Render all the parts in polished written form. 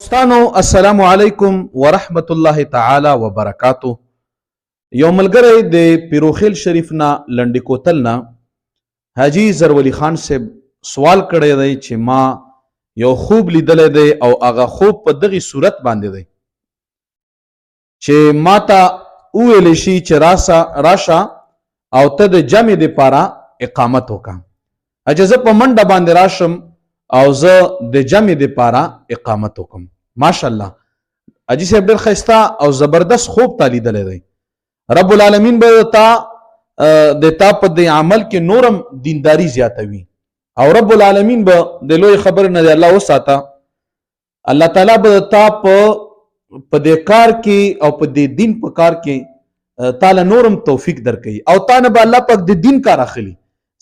دوستانو السلام علیکم ورحمت الله تعالی وبرکاتو. یو ملګری د پیروخیل شریف نه لنډی کوتل نه حاجی زرولی خان صاحب سوال کړی دی چې ما یو خوب لیدلی دی او هغه خوب په دغه صورت باندې دی چې ما ته وویلی شي چې راشه او ته د جمع دپاره اقامت وکړه. چې زه په منډه باندې راشم او زه د جمع دپاره اقامت وکم. ماشاءالله حاجی صاحب ډېر ښایسته او زبردست خوب تا لیدلی دی. رب العالمین به د تا په دې عمل کې نورم دینداری زیاتوي او رب العالمین به د لوی خبر نه دی الله وساته. الله تعالی به تا په دې کار کې او په دې دین په کار کې تعالی نورم توفیق درکوي او تا نه به الله پاک د دین کار اخلي،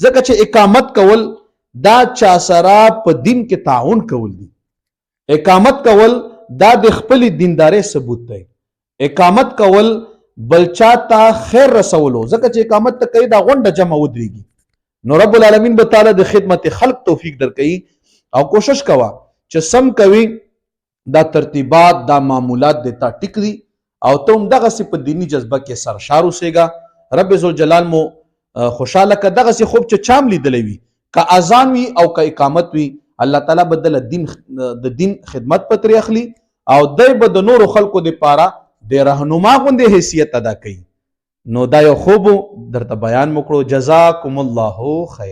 ځکه چې اقامت کول دا چا سره په دین کې تعاون کول دي. اقامت کول دا د خپل دیندارۍ ثبوت دی. اقامت کول بل چا ته خیر رسولو، ځکه چې اقامت ته کوي دا غونډه جمع ودرېږي. نو رب العالمین به تعالی د خدمت خلق توفیق درکوي او کوشش کوه چې سم کوي دا ترتیبات دا معمولات د تا ټیک دي او ته هم دغسې په دیني جذبه کې سرشار اوسېږه. رب ذوالجلال مو خوشحاله که. دغسې خوب چې چام لیدلی وي، که اذان وي او که اقامت وي، الله تعالی به د دین خدمت په ترې اخلي او دی به د نورو خلکو دپاره د رهنما غوندې حیثیت ادا کوي. نو دا یو خوب درته بیان مو کړو. جزاکم الله خیر.